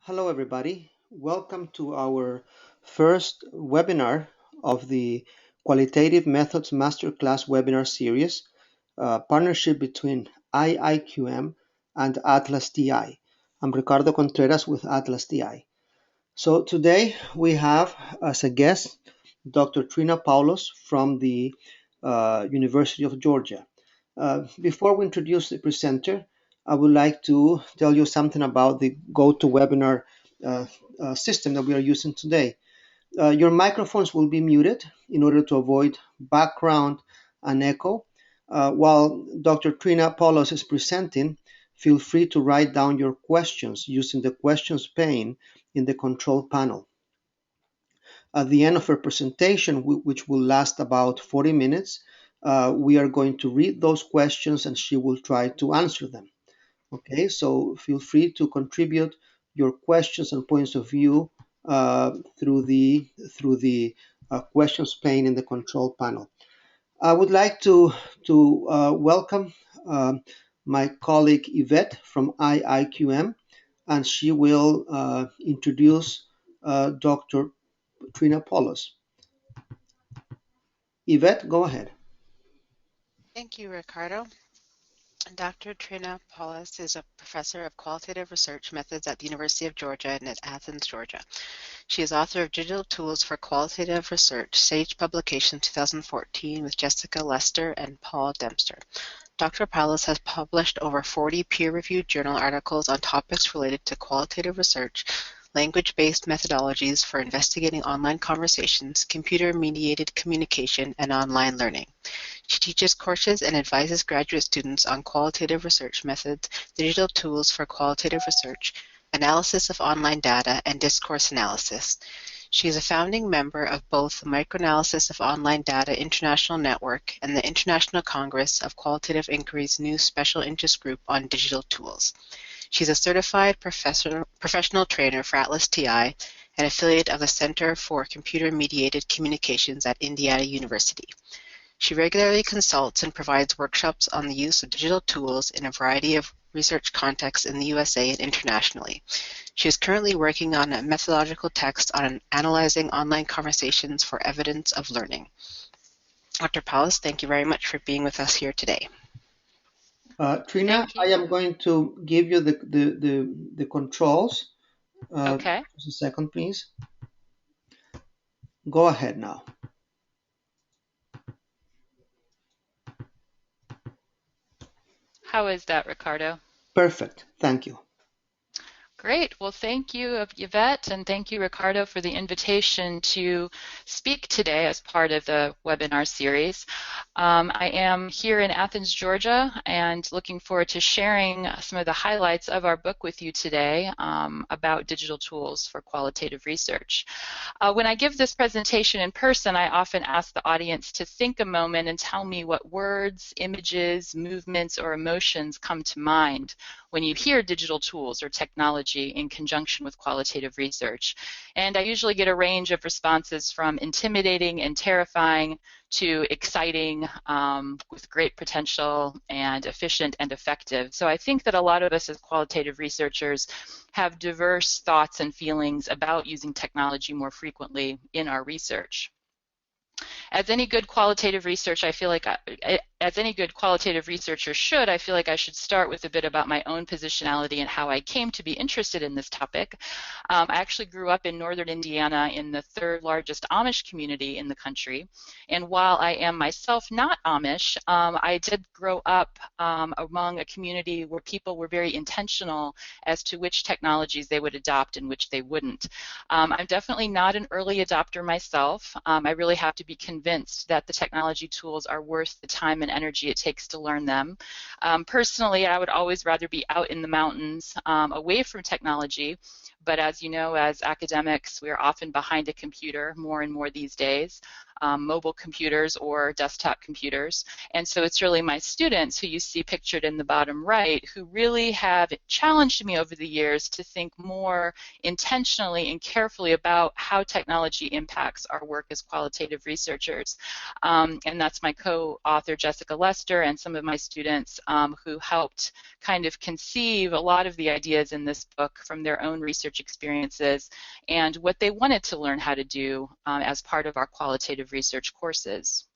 Hello, everybody. Welcome to our first webinar of the Qualitative Methods Masterclass webinar series, partnership between IIQM and ATLAS.ti. I'm Ricardo Contreras with ATLAS.ti. So today we have as a guest Dr. Trena Paulus from the University of Georgia. Before we introduce the presenter, I would like to tell you something about the GoToWebinar uh, system that we are using today. Your microphones will be muted in order to avoid background and echo. While Dr. Trena Paulus is presenting, feel free to write down your questions using the questions pane in the control panel. At the end of her presentation, which will last about 40 minutes, we are going to read those questions and she will try to answer them. Okay, so feel free to contribute your questions and points of view through the questions pane in the control panel. I would like to welcome my colleague Yvette from IIQM, and she will introduce Dr. Trena Paulus. Yvette, go ahead. Thank you, Ricardo. Dr. Trena Paulus is a professor of qualitative research methods at the University of Georgia and at Athens, Georgia. She is author of Digital Tools for Qualitative Research, Sage publication 2014 with Jessica Lester and Paul Dempster. Dr. Paulus has published over 40 peer-reviewed journal articles on topics related to qualitative research, language-based methodologies for investigating online conversations, computer-mediated communication, and online learning. She teaches courses and advises graduate students on qualitative research methods, digital tools for qualitative research, analysis of online data, and discourse analysis. She is a founding member of both the Microanalysis of Online Data International Network and the International Congress of Qualitative Inquiry's new Special Interest Group on Digital Tools. She's a certified professional trainer for ATLAS.ti, an affiliate of the Center for Computer-Mediated Communications at Indiana University. She regularly consults and provides workshops on the use of digital tools in a variety of research contexts in the USA and internationally. She is currently working on a methodological text on analyzing online conversations for evidence of learning. Dr. Paulus, thank you very much for being with us here today. Trena, I am going to give you the controls. Okay. Just a second, please. Go ahead now. How is that, Ricardo? Perfect. Thank you. Great. Well, thank you, Yvette, and thank you, Ricardo, for the invitation to speak today as part of the webinar series. I am here in Athens, Georgia, and looking forward to sharing some of the highlights of our book with you today about digital tools for qualitative research. When I give this presentation in person, I often ask the audience to think a moment and tell me what words, images, movements, or emotions come to mind when you hear digital tools or technology in conjunction with qualitative research. And I usually get a range of responses from intimidating and terrifying to exciting, with great potential, and efficient and effective. So I think that a lot of us as qualitative researchers have diverse thoughts and feelings about using technology more frequently in our research. As any good qualitative research, I feel like as any good qualitative researcher should, I feel like I should start with a bit about my own positionality and how I came to be interested in this topic. I actually grew up in northern Indiana in the third largest Amish community in the country. And while I am myself not Amish, I did grow up among a community where people were very intentional as to which technologies they would adopt and which they wouldn't. I'm definitely not an early adopter myself. I really have to be convinced that the technology tools are worth the time and energy it takes to learn them. Personally, I would always rather be out in the mountains away from technology. But as you know, as academics, we are often behind a computer more and more these days, mobile computers or desktop computers. And so it's really my students, who you see pictured in the bottom right, who really have challenged me over the years to think more intentionally and carefully about how technology impacts our work as qualitative researchers. And that's my co-author, Jessica Lester, and some of my students who helped kind of conceive a lot of the ideas in this book from their own research research experiences and what they wanted to learn how to do as part of our qualitative research courses.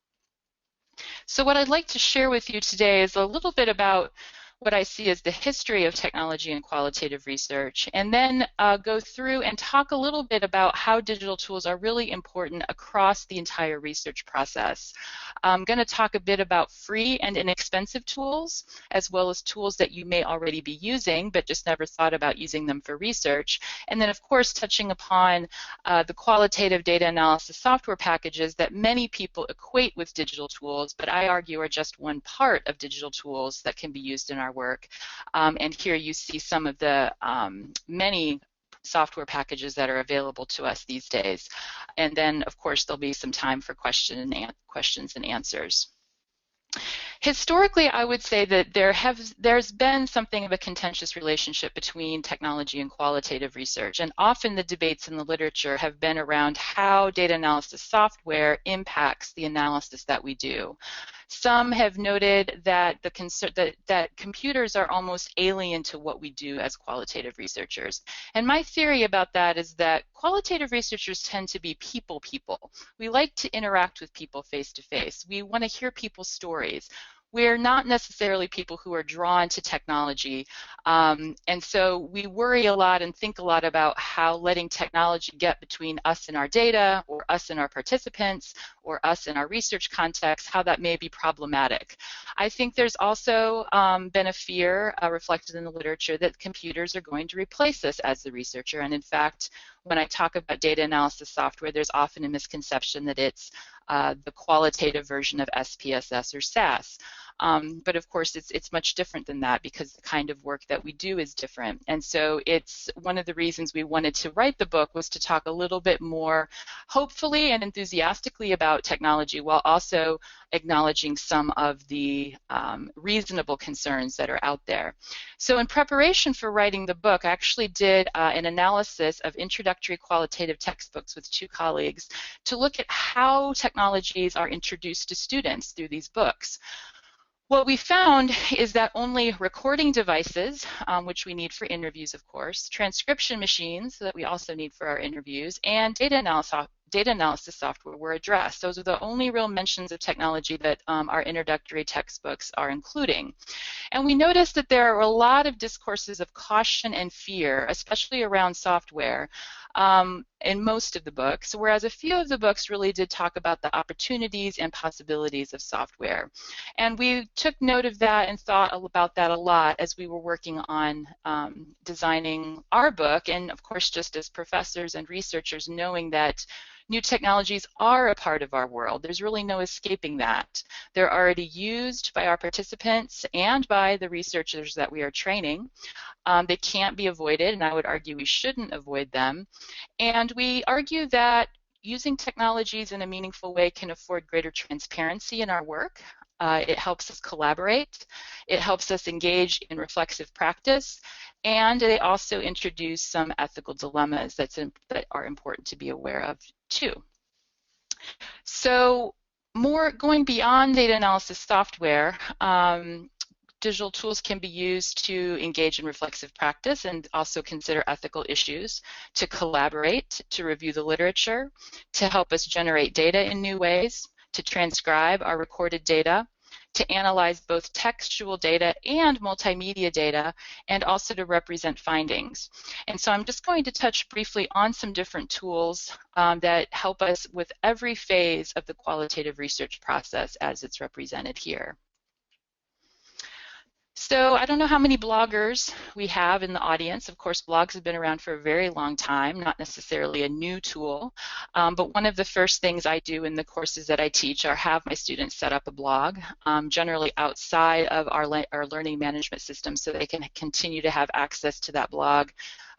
So what I'd like to share with you today is a little bit about what I see as the history of technology and qualitative research, and then go through and talk a little bit about how digital tools are really important across the entire research process. I'm going to talk a bit about free and inexpensive tools, as well as tools that you may already be using, but just never thought about using them for research. And then, of course, touching upon the qualitative data analysis software packages that many people equate with digital tools, but I argue are just one part of digital tools that can be used in our work. And here you see some of the many software packages that are available to us these days. And then, of course, there'll be some time for questions and answers. Historically, I would say that there's been something of a contentious relationship between technology and qualitative research, and often the debates in the literature have been around how data analysis software impacts the analysis that we do. Some have noted that that computers are almost alien to what we do as qualitative researchers. And my theory about that is that qualitative researchers tend to be people. We like to interact with people face to face. We want to hear people's stories. We're not necessarily people who are drawn to technology, and so we worry a lot and think a lot about how letting technology get between us and our data, or us and our participants, or us and our research context, how that may be problematic. I think there's also been a fear reflected in the literature that computers are going to replace us as the researcher, and in fact, when I talk about data analysis software, there's often a misconception that it's the qualitative version of SPSS or SAS. But of course, it's much different than that, because the kind of work that we do is different. And so it's one of the reasons we wanted to write the book, was to talk a little bit more hopefully and enthusiastically about technology, while also acknowledging some of the reasonable concerns that are out there. So in preparation for writing the book, I actually did an analysis of introductory qualitative textbooks with 2 colleagues to look at how technologies are introduced to students through these books. What we found is that only recording devices, which we need for interviews, of course, transcription machines that we also need for our interviews, and data analysis software were addressed. Those are the only real mentions of technology that our introductory textbooks are including. And we noticed that there are a lot of discourses of caution and fear, especially around software, in most of the books, whereas a few of the books really did talk about the opportunities and possibilities of software. And we took note of that and thought about that a lot as we were working on designing our book, and of course, just as professors and researchers, knowing that new technologies are a part of our world. There's really no escaping that. They're already used by our participants and by the researchers that we are training. They can't be avoided, and I would argue we shouldn't avoid them. And we argue that using technologies in a meaningful way can afford greater transparency in our work. It helps us collaborate. It helps us engage in reflexive practice. And they also introduce some ethical dilemmas that are important to be aware of too. So going beyond data analysis software, digital tools can be used to engage in reflexive practice and also consider ethical issues, to collaborate, to review the literature, to help us generate data in new ways, to transcribe our recorded data, to analyze both textual data and multimedia data, and also to represent findings. And so I'm just going to touch briefly on some different tools that help us with every phase of the qualitative research process as it's represented here. So I don't know how many bloggers we have in the audience. Of course, blogs have been around for a very long time, not necessarily a new tool. But one of the first things I do in the courses that I teach are have my students set up a blog, generally outside of our learning management system, so they can continue to have access to that blog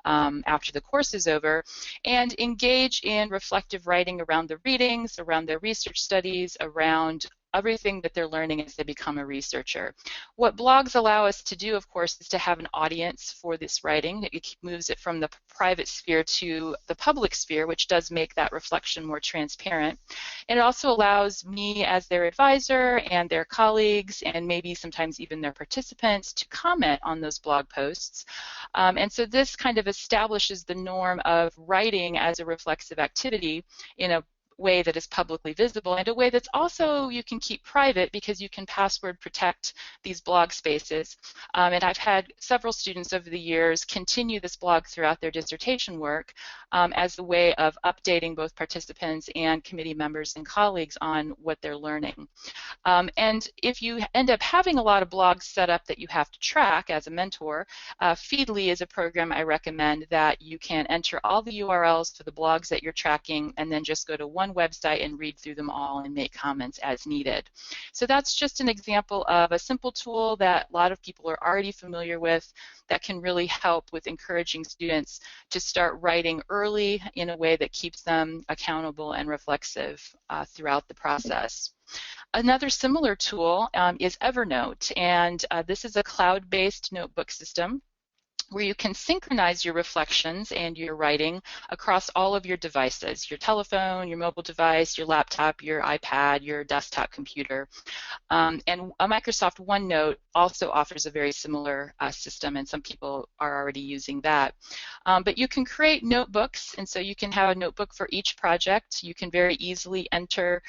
after the course is over, and engage in reflective writing around the readings, around their research studies, around everything that they're learning as they become a researcher. What blogs allow us to do, of course, is to have an audience for this writing. It moves it from the private sphere to the public sphere, which does make that reflection more transparent. And it also allows me as their advisor and their colleagues, and maybe sometimes even their participants, to comment on those blog posts. And so this kind of establishes the norm of writing as a reflexive activity in a way that is publicly visible, and a way that's also you can keep private because you can password protect these blog spaces. And I've had several students over the years continue this blog throughout their dissertation work as a way of updating both participants and committee members and colleagues on what they're learning. And if you end up having a lot of blogs set up that you have to track as a mentor, Feedly is a program I recommend that you can enter all the URLs for the blogs that you're tracking and then just go to one website and read through them all and make comments as needed. So that's just an example of a simple tool that a lot of people are already familiar with that can really help with encouraging students to start writing early in a way that keeps them accountable and reflexive throughout the process. Another similar tool is Evernote, and this is a cloud-based notebook system where you can synchronize your reflections and your writing across all of your devices, your telephone, your mobile device, your laptop, your iPad, your desktop computer. And a Microsoft OneNote also offers a very similar system, and some people are already using that. But you can create notebooks, and so you can have a notebook for each project. You can very easily enter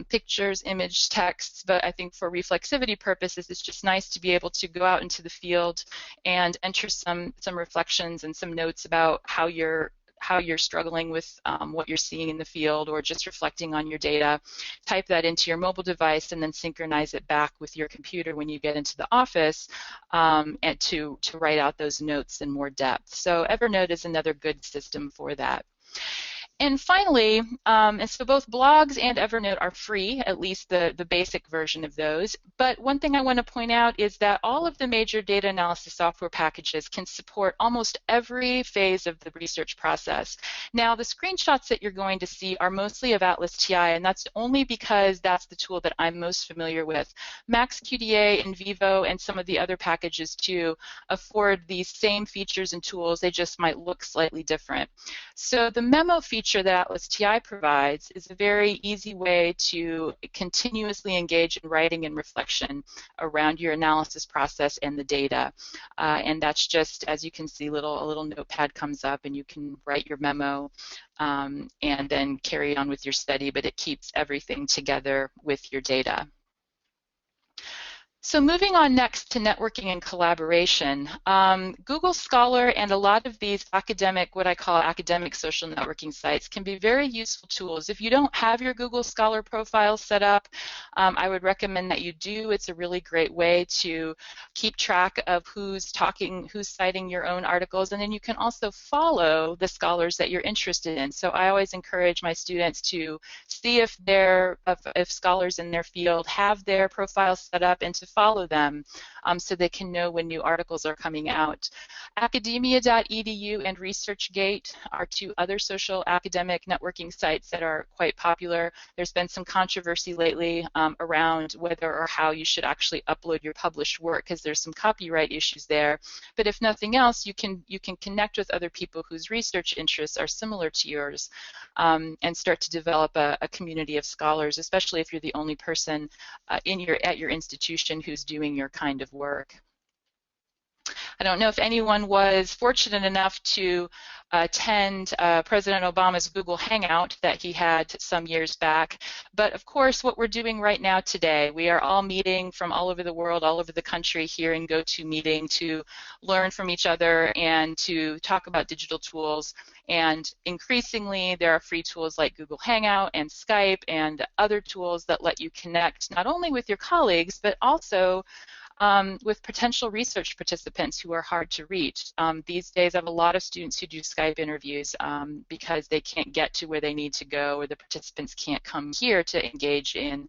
pictures, image, texts, but I think for reflexivity purposes, it's just nice to be able to go out into the field and enter some reflections and some notes about how you're struggling with what you're seeing in the field, or just reflecting on your data. Type that into your mobile device and then synchronize it back with your computer when you get into the office and to write out those notes in more depth. So Evernote is another good system for that. And finally, and so both blogs and Evernote are free, at least the basic version of those. But one thing I want to point out is that all of the major data analysis software packages can support almost every phase of the research process. Now, the screenshots that you're going to see are mostly of ATLAS.ti, and that's only because that's the tool that I'm most familiar with. MaxQDA and Vivo and some of the other packages too afford these same features and tools. They just might look slightly different. So the memo feature that ATLAS.ti provides is a very easy way to continuously engage in writing and reflection around your analysis process and the data. And that's just, as you can see, a little notepad comes up and you can write your memo and then carry on with your study, but it keeps everything together with your data. So moving on next to networking and collaboration, Google Scholar and a lot of these academic, what I call academic social networking sites, can be very useful tools. If you don't have your Google Scholar profile set up, I would recommend that you do. It's a really great way to keep track of who's talking, who's citing your own articles, and then you can also follow the scholars that you're interested in. So I always encourage my students to see if scholars in their field have their profile set up and to follow them so they can know when new articles are coming out. Academia.edu and ResearchGate are two other social academic networking sites that are quite popular. There's been some controversy lately around whether or how you should actually upload your published work, because there's some copyright issues there. But if nothing else, you can connect with other people whose research interests are similar to yours and start to develop a community of scholars, especially if you're the only person at your institution who's doing your kind of work. I don't know if anyone was fortunate enough to attend President Obama's Google Hangout that he had some years back, but of course what we're doing right now today, we are all meeting from all over the world, all over the country here in GoToMeeting to learn from each other and to talk about digital tools. And increasingly there are free tools like Google Hangout and Skype and other tools that let you connect not only with your colleagues but also with potential research participants who are hard to reach. These days I have a lot of students who do Skype interviews because they can't get to where they need to go, or the participants can't come here to engage in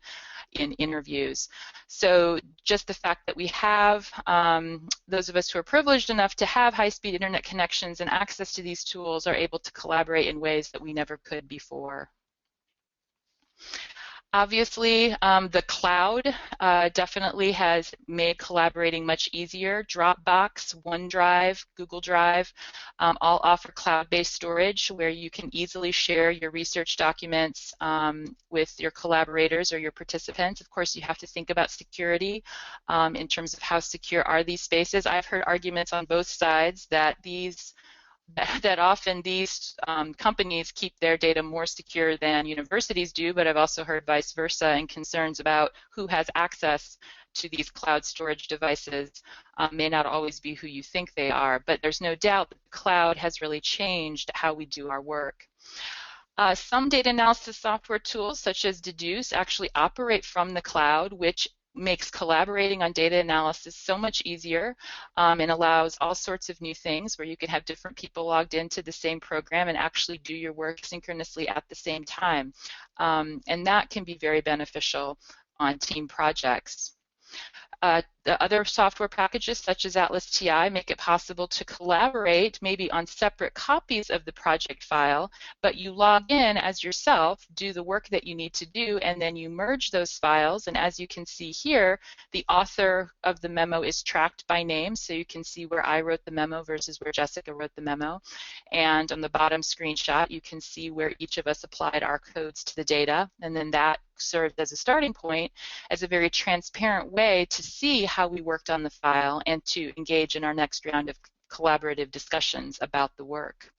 interviews. So just the fact that we have, those of us who are privileged enough to have high-speed internet connections and access to these tools are able to collaborate in ways that we never could before. Obviously, the cloud definitely has made collaborating much easier. Dropbox, OneDrive, Google Drive all offer cloud-based storage where you can easily share your research documents with your collaborators or your participants. Of course, you have to think about security in terms of how secure are these spaces. I've heard arguments on both sides that often these companies keep their data more secure than universities do, but I've also heard vice versa and concerns about who has access to these cloud storage devices may not always be who you think they are, but there's no doubt that the cloud has really changed how we do our work. Some data analysis software tools, such as Deduce, actually operate from the cloud, which makes collaborating on data analysis so much easier and allows all sorts of new things where you can have different people logged into the same program and actually do your work synchronously at the same time. And that can be very beneficial on team projects. The other software packages such as ATLAS.ti make it possible to collaborate maybe on separate copies of the project file, but you log in as yourself, do the work that you need to do, and then you merge those files. And as you can see here, the author of the memo is tracked by name, so you can see where I wrote the memo versus where Jessica wrote the memo. And on the bottom screenshot, you can see where each of us applied our codes to the data, and then that served as a starting point as a very transparent way to see how we worked on the file and to engage in our next round of collaborative discussions about the work.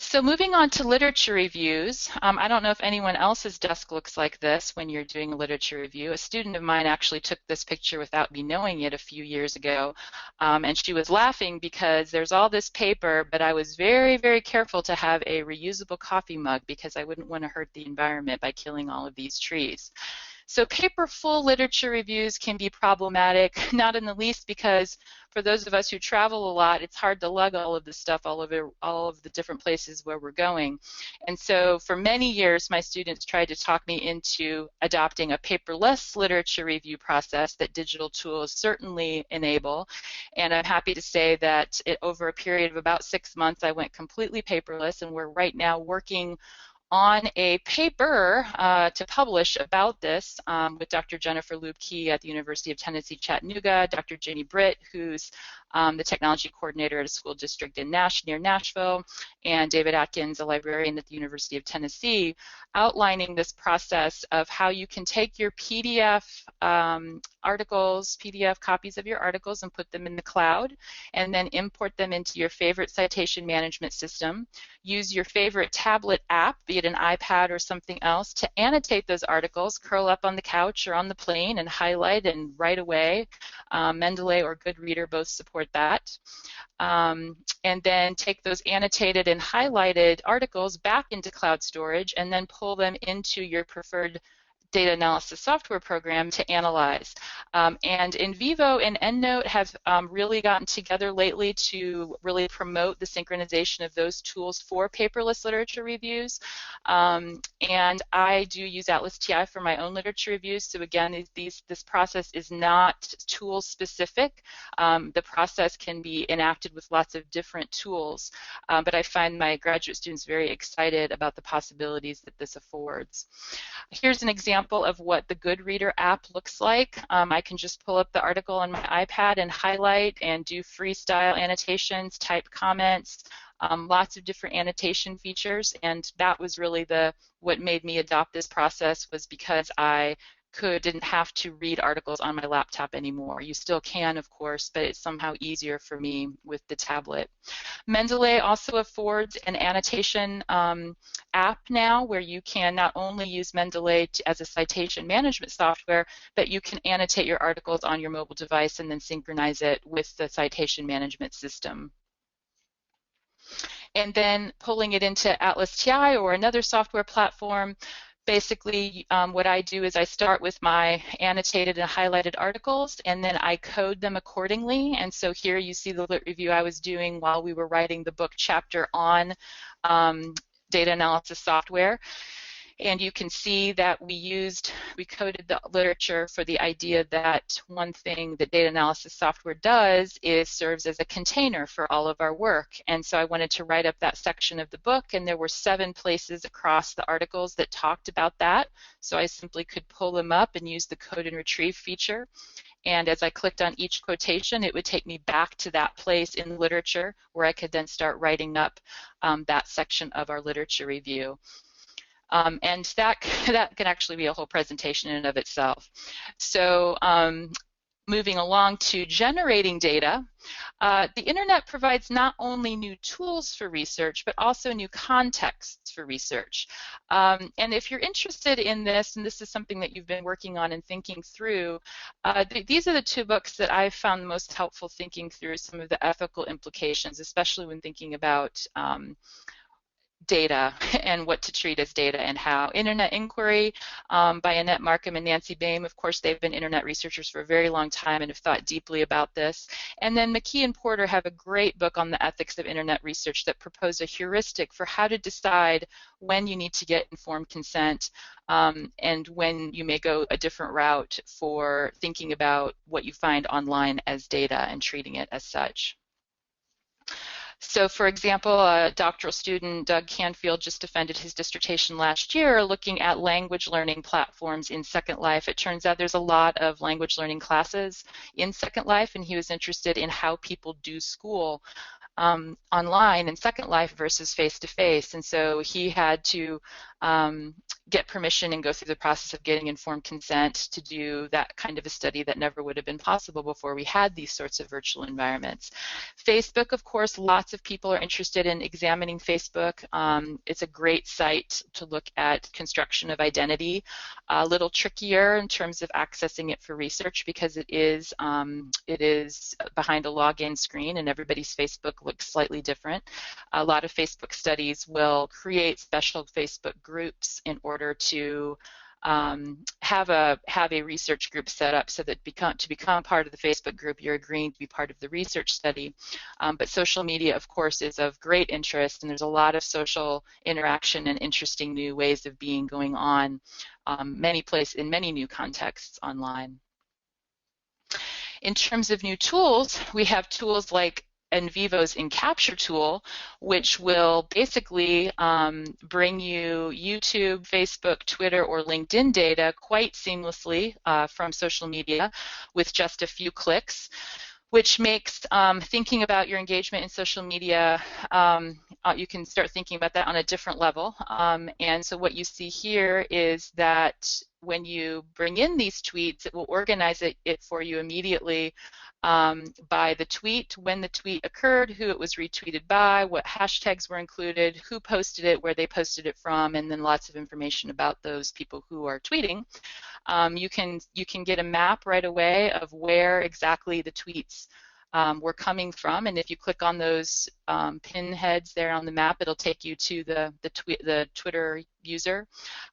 So moving on to literature reviews, I don't know if anyone else's desk looks like this when you're doing a literature review. A student of mine actually took this picture without me knowing it a few years ago, and she was laughing because there's all this paper, but I was very, very careful to have a reusable coffee mug because I wouldn't want to hurt the environment by killing all of these trees. So paper-full literature reviews can be problematic, not in the least because for those of us who travel a lot, it's hard to lug all of the stuff all of the different places where we're going. And so for many years, my students tried to talk me into adopting a paperless literature review process that digital tools certainly enable. And I'm happy to say that over a period of about 6 months, I went completely paperless, and we're right now working on a paper to publish about this with Dr. Jennifer Lubke at the University of Tennessee, Chattanooga, Dr. Ginny Britt, who's the technology coordinator at a school district in near Nashville, and David Atkins, a librarian at the University of Tennessee, outlining this process of how you can take your PDF articles, PDF copies of your articles, and put them in the cloud, and then import them into your favorite citation management system. Use your favorite tablet app, be it an iPad or something else, to annotate those articles, curl up on the couch or on the plane and highlight and write away. Mendeley or Goodreader both support that. And then take those annotated and highlighted articles back into cloud storage and then pull them into your preferred data analysis software program to analyze. And NVivo and EndNote have really gotten together lately to really promote the synchronization of those tools for paperless literature reviews. And I do use ATLAS.ti for my own literature reviews. So again, this process is not tool specific. The process can be enacted with lots of different tools, but I find my graduate students very excited about the possibilities that this affords. Here's an example of what the Goodreader app looks like. I can just pull up the article on my iPad and highlight and do freestyle annotations, type comments, lots of different annotation features, and that was really what made me adopt this process, was because I didn't have to read articles on my laptop anymore. You still can, of course, but it's somehow easier for me with the tablet. Mendeley also affords an annotation app now where you can not only use Mendeley as a citation management software, but you can annotate your articles on your mobile device and then synchronize it with the citation management system. And then pulling it into ATLAS.ti or another software platform, basically what I do is I start with my annotated and highlighted articles, and then I code them accordingly. And so here you see the lit review I was doing while we were writing the book chapter on data analysis software. And you can see that we coded the literature for the idea that one thing that data analysis software does is serves as a container for all of our work. And so I wanted to write up that section of the book, and there were 7 places across the articles that talked about that. So I simply could pull them up and use the code and retrieve feature. And as I clicked on each quotation, it would take me back to that place in the literature where I could then start writing up that section of our literature review. And that can actually be a whole presentation in and of itself. So moving along to generating data, the internet provides not only new tools for research, but also new contexts for research. And if you're interested in this, and this is something that you've been working on and thinking through, these are the 2 books that I've found most helpful thinking through some of the ethical implications, especially when thinking about data and what to treat as data and how. Internet Inquiry by Annette Markham and Nancy Boehm. Of course, they've been internet researchers for a very long time and have thought deeply about this. And then McKee and Porter have a great book on the ethics of internet research that propose a heuristic for how to decide when you need to get informed consent and when you may go a different route for thinking about what you find online as data and treating it as such. So for example, a doctoral student, Doug Canfield, just defended his dissertation last year looking at language learning platforms in Second Life. It turns out there's a lot of language learning classes in Second Life, and he was interested in how people do school online in Second Life versus face-to-face. And so he had to get permission and go through the process of getting informed consent to do that kind of a study that never would have been possible before we had these sorts of virtual environments. Facebook, of course, lots of people are interested in examining Facebook. It's a great site to look at construction of identity. A little trickier in terms of accessing it for research because it is behind a login screen and everybody's Facebook looks slightly different. A lot of Facebook studies will create special Facebook groups in order to have a research group set up so that to become part of the Facebook group, you're agreeing to be part of the research study. But social media, of course, is of great interest, and there's a lot of social interaction and interesting new ways of being going on in many new contexts online. In terms of new tools, we have tools like NVivo's encapture tool, which will basically bring you YouTube, Facebook, Twitter, or LinkedIn data quite seamlessly from social media with just a few clicks, which makes thinking about your engagement in social media, you can start thinking about that on a different level. And so what you see here is that when you bring in these tweets, it will organize it for you immediately by the tweet, when the tweet occurred, who it was retweeted by, what hashtags were included, who posted it, where they posted it from, and then lots of information about those people who are tweeting. You can get a map right away of where exactly the tweets were coming from, and if you click on those pinheads there on the map, it'll take you to the Twitter user.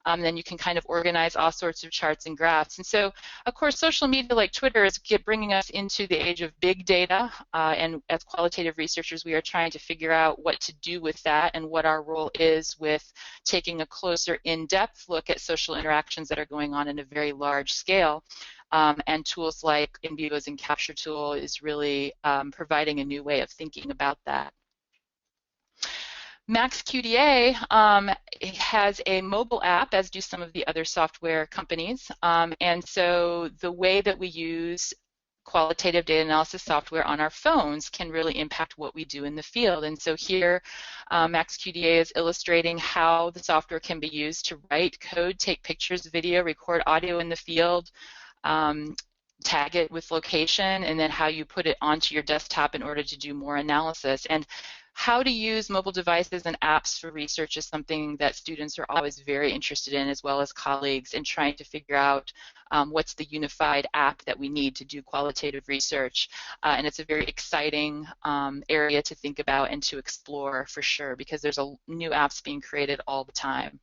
Then you can kind of organize all sorts of charts and graphs. And so, of course, social media like Twitter is bringing us into the age of big data, and as qualitative researchers, we are trying to figure out what to do with that and what our role is with taking a closer, in-depth look at social interactions that are going on in a very large scale. And tools like NVivo's encapture tool is really providing a new way of thinking about that. MaxQDA has a mobile app, as do some of the other software companies. And so the way that we use qualitative data analysis software on our phones can really impact what we do in the field. And so here, MaxQDA is illustrating how the software can be used to write code, take pictures, video, record audio in the field, tag it with location, and then how you put it onto your desktop in order to do more analysis. And how to use mobile devices and apps for research is something that students are always very interested in, as well as colleagues, in trying to figure out what's the unified app that we need to do qualitative research. And it's a very exciting area to think about and to explore for sure, because there's new apps being created all the time.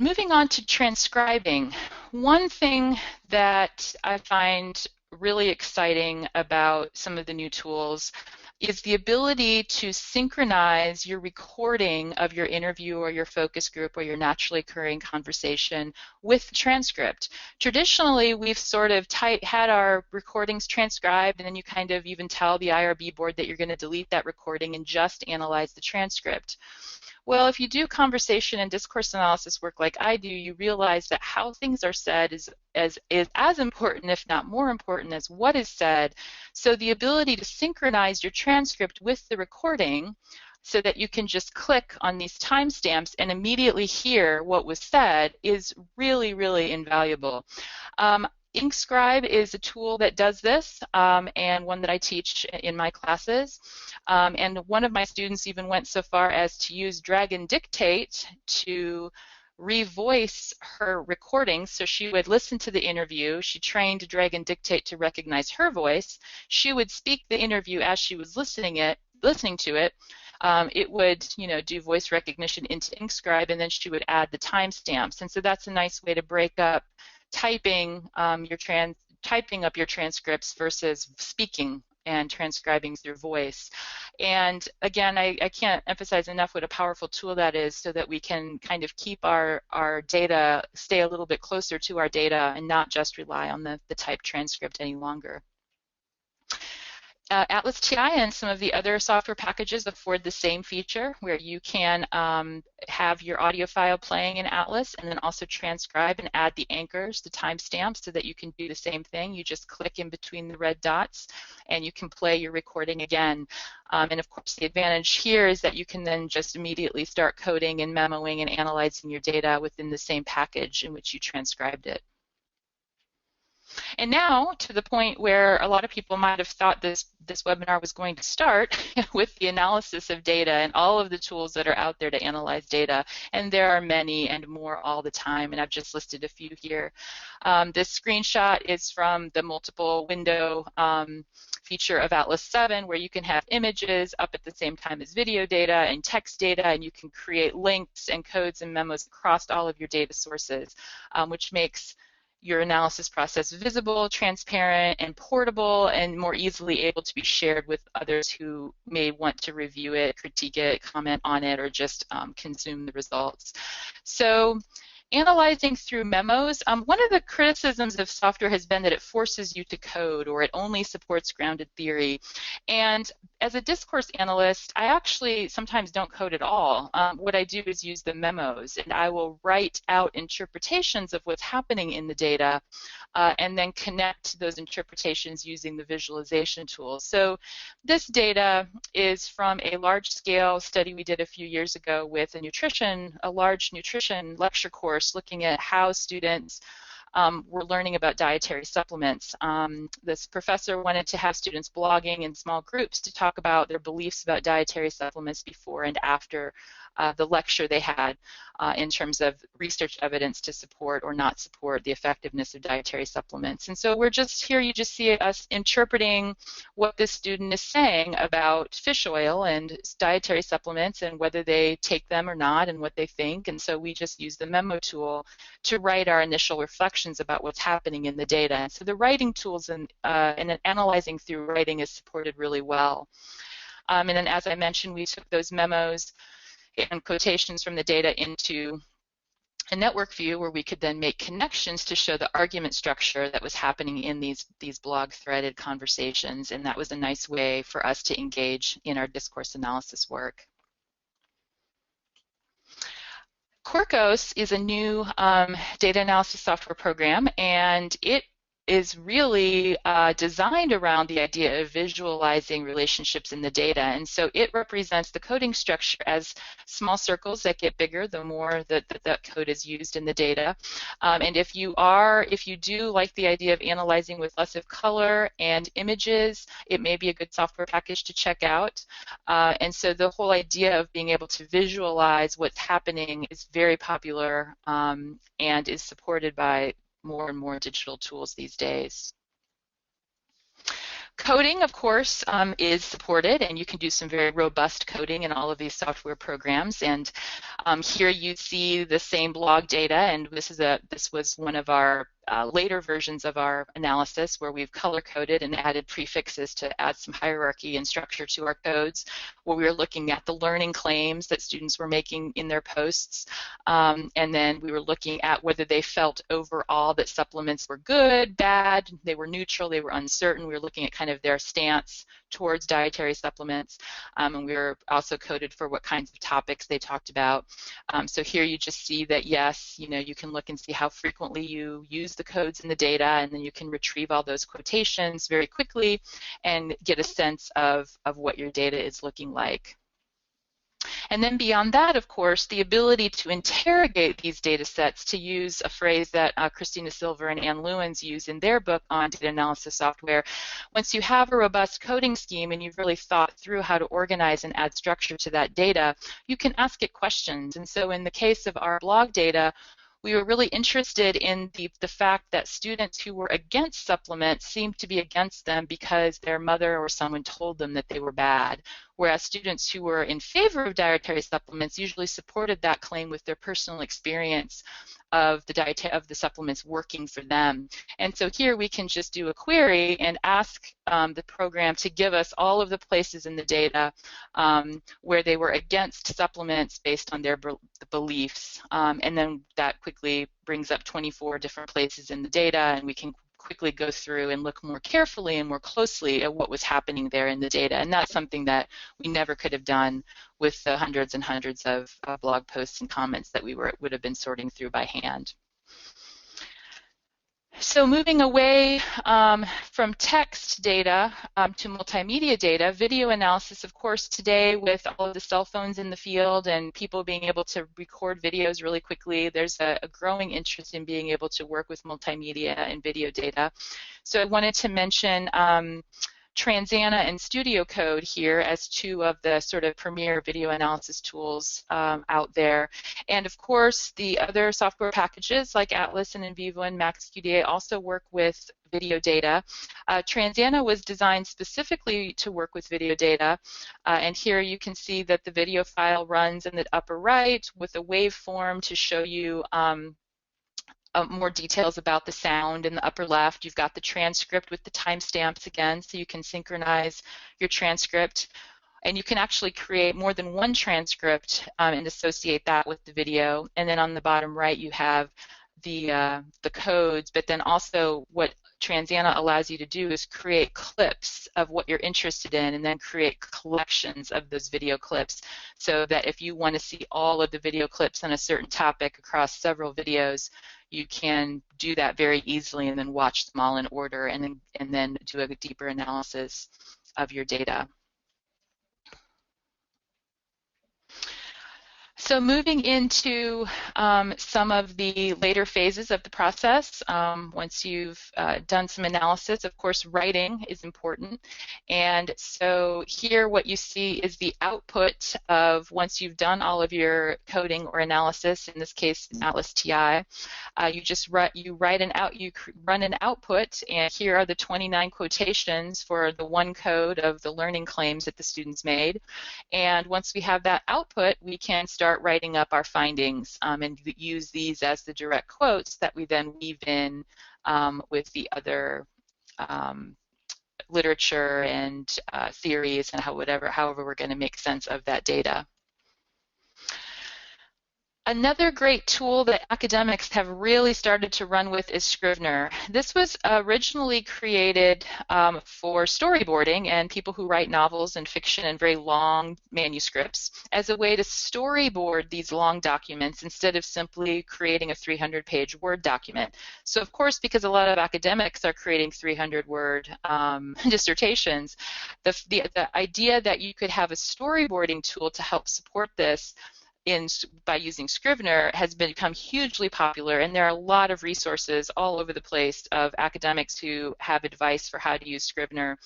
Moving on to transcribing, one thing that I find really exciting about some of the new tools is the ability to synchronize your recording of your interview or your focus group or your naturally occurring conversation with the transcript. Traditionally, we've sort of had our recordings transcribed, and then you kind of even tell the IRB board that you're going to delete that recording and just analyze the transcript. Well, if you do conversation and discourse analysis work like I do, you realize that how things are said is as important, if not more important, as what is said. So the ability to synchronize your transcript with the recording so that you can just click on these timestamps and immediately hear what was said is really, really invaluable. InkScribe is a tool that does this, and one that I teach in my classes. And one of my students even went so far as to use Drag and Dictate to revoice her recording. So she would listen to the interview. She trained Drag and Dictate to recognize her voice. She would speak the interview as she was listening to it. It would, do voice recognition into InkScribe, and then she would add the timestamps. And so that's a nice way to break up typing up your transcripts versus speaking and transcribing through voice. And again, I can't emphasize enough what a powerful tool that is, so that we can kind of keep our data, stay a little bit closer to our data and not just rely on the typed transcript any longer. ATLAS.ti and some of the other software packages afford the same feature, where you can have your audio file playing in Atlas and then also transcribe and add the anchors, the timestamps, so that you can do the same thing. You just click in between the red dots and you can play your recording again. And of course, the advantage here is that you can then just immediately start coding and memoing and analyzing your data within the same package in which you transcribed it. And now to the point where a lot of people might have thought this webinar was going to start with the analysis of data and all of the tools that are out there to analyze data. And there are many and more all the time, and I've just listed a few here. This screenshot is from the multiple window feature of Atlas 7, where you can have images up at the same time as video data and text data, and you can create links and codes and memos across all of your data sources, which makes your analysis process visible, transparent, and portable, and more easily able to be shared with others who may want to review it, critique it, comment on it, or just consume the results. So, analyzing through memos, one of the criticisms of software has been that it forces you to code, or it only supports grounded theory. And as a discourse analyst, I actually sometimes don't code at all. What I do is use the memos, and I will write out interpretations of what's happening in the data, and then connect those interpretations using the visualization tools. So this data is from a large-scale study we did a few years ago with a large nutrition lecture course looking at how students were learning about dietary supplements. This professor wanted to have students blogging in small groups to talk about their beliefs about dietary supplements before and after the lecture they had in terms of research evidence to support or not support the effectiveness of dietary supplements. And so we're just here, you just see us interpreting what this student is saying about fish oil and dietary supplements and whether they take them or not and what they think. And so we just use the memo tool to write our initial reflections about what's happening in the data. And so the writing tools and analyzing through writing is supported really well. And then, as I mentioned, we took those memos and quotations from the data into a network view where we could then make connections to show the argument structure that was happening in these blog threaded conversations, and that was a nice way for us to engage in our discourse analysis work. Quarkos is a new data analysis software program, and it is really designed around the idea of visualizing relationships in the data. And so it represents the coding structure as small circles that get bigger the more that code is used in the data. And if you do like the idea of analyzing with less of color and images, it may be a good software package to check out. And so the whole idea of being able to visualize what's happening is very popular and is supported by more and more digital tools these days. Coding, of course, is supported, and you can do some very robust coding in all of these software programs. And here you see the same blog data, and this was one of our later versions of our analysis where we've color-coded and added prefixes to add some hierarchy and structure to our codes, where we were looking at the learning claims that students were making in their posts, and then we were looking at whether they felt overall that supplements were good, bad, they were neutral, they were uncertain. We were looking at kind of their stance towards dietary supplements, and we were also coded for what kinds of topics they talked about. So here you just see that, yes, you can look and see how frequently you use the codes in the data, and then you can retrieve all those quotations very quickly and get a sense of what your data is looking like. And then beyond that, of course, the ability to interrogate these data sets, to use a phrase that Christina Silver and Ann Lewins use in their book on data analysis software. Once you have a robust coding scheme and you've really thought through how to organize and add structure to that data, you can ask it questions. And so in the case of our blog data, we were really interested in the fact that students who were against supplements seemed to be against them because their mother or someone told them that they were bad, whereas students who were in favor of dietary supplements usually supported that claim with their personal experience of the supplements working for them. And so here we can just do a query and ask the program to give us all of the places in the data where they were against supplements based on their beliefs. And then that quickly brings up 24 different places in the data, and we can quickly go through and look more carefully and more closely at what was happening there in the data. And that's something that we never could have done with the hundreds and hundreds of blog posts and comments that we would have been sorting through by hand. So moving away from text data to multimedia data, video analysis, of course, today with all of the cell phones in the field and people being able to record videos really quickly, there's a growing interest in being able to work with multimedia and video data. So I wanted to mention Transana and Studio Code here as two of the sort of premier video analysis tools out there. And of course, the other software packages like Atlas and NVivo and MaxQDA also work with video data. Transana was designed specifically to work with video data, and here you can see that the video file runs in the upper right with a waveform to show you more details about the sound. In the upper left, you've got the transcript with the timestamps again, so you can synchronize your transcript. And you can actually create more than one transcript and associate that with the video. And then on the bottom right, you have the codes, but then also what Transana allows you to do is create clips of what you're interested in and then create collections of those video clips, so that if you want to see all of the video clips on a certain topic across several videos, you can do that very easily and then watch them all in order and then do a deeper analysis of your data. So moving into some of the later phases of the process, once you've done some analysis, of course, writing is important. And so here what you see is the output of once you've done all of your coding or analysis, in this case, ATLAS.ti. You run an output, and here are the 29 quotations for the one code of the learning claims that the students made. And once we have that output, we can start writing up our findings and use these as the direct quotes that we then weave in with the other literature and theories and however we're going to make sense of that data. Another great tool that academics have really started to run with is Scrivener. This was originally created for storyboarding and people who write novels and fiction and very long manuscripts as a way to storyboard these long documents instead of simply creating a 300-page Word document. So of course, because a lot of academics are creating 300-word dissertations, the idea that you could have a storyboarding tool to help support this by using Scrivener has become hugely popular, and there are a lot of resources all over the place of academics who have advice for how to use Scrivener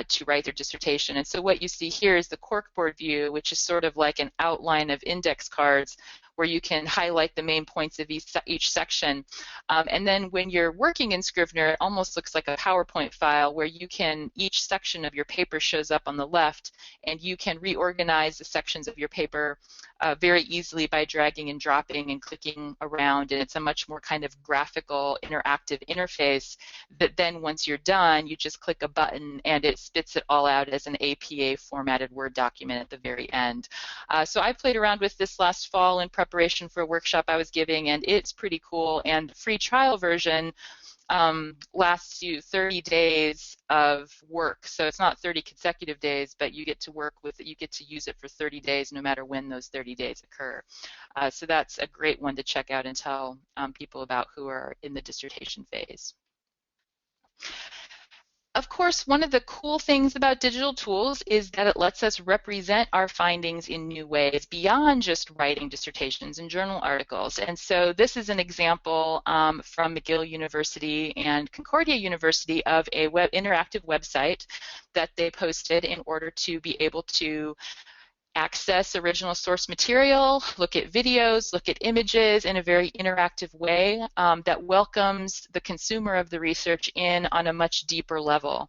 to write their dissertation. And so what you see here is the corkboard view, which is sort of like an outline of index cards where you can highlight the main points of each section. And then when you're working in Scrivener, it almost looks like a PowerPoint file where each section of your paper shows up on the left, and you can reorganize the sections of your paper very easily by dragging and dropping and clicking around, and it's a much more kind of graphical, interactive interface that then once you're done, you just click a button and it spits it all out as an APA formatted Word document at the very end. So I played around with this last fall in preparation for a workshop I was giving, and it's pretty cool. And the free trial version lasts you 30 days of work. So it's not 30 consecutive days, but you get to work with it. You get to use it for 30 days no matter when those 30 days occur. So that's a great one to check out and tell people about who are in the dissertation phase. Of course, one of the cool things about digital tools is that it lets us represent our findings in new ways beyond just writing dissertations and journal articles. And so this is an example from McGill University and Concordia University of a interactive website that they posted in order to be able to access original source material, look at videos, look at images in a very interactive way that welcomes the consumer of the research in on a much deeper level.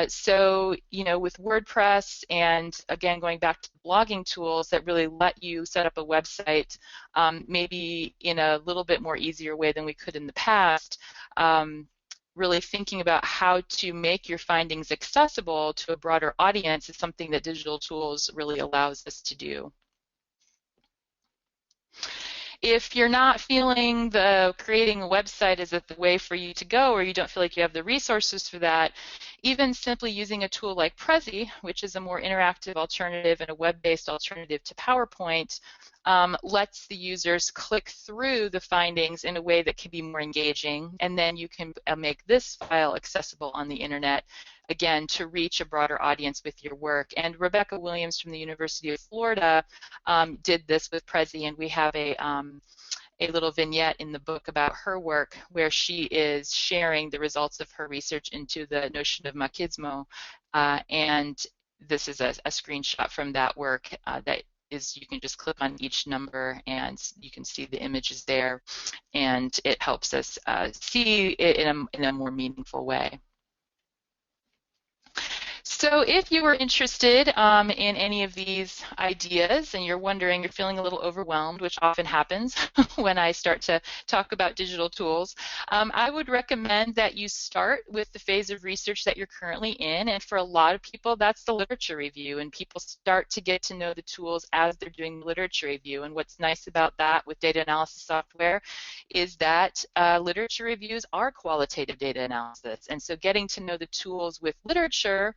So, with WordPress and, again, going back to the blogging tools that really let you set up a website maybe in a little bit more easier way than we could in the past, really thinking about how to make your findings accessible to a broader audience is something that digital tools really allows us to do. If you're not feeling creating a website is the way for you to go, or you don't feel like you have the resources for that, even simply using a tool like Prezi, which is a more interactive alternative and a web-based alternative to PowerPoint, lets the users click through the findings in a way that can be more engaging, and then you can make this file accessible on the internet, again, to reach a broader audience with your work. And Rebecca Williams from the University of Florida did this with Prezi, and we have a little vignette in the book about her work where she is sharing the results of her research into the notion of machismo, and this is a screenshot from that work that is, you can just click on each number and you can see the images there, and it helps us see it in a more meaningful way. So if you were interested in any of these ideas and you're wondering, you're feeling a little overwhelmed, which often happens when I start to talk about digital tools, I would recommend that you start with the phase of research that you're currently in. And for a lot of people, that's the literature review. And people start to get to know the tools as they're doing the literature review. And what's nice about that with data analysis software is that literature reviews are qualitative data analysis. And so getting to know the tools with literature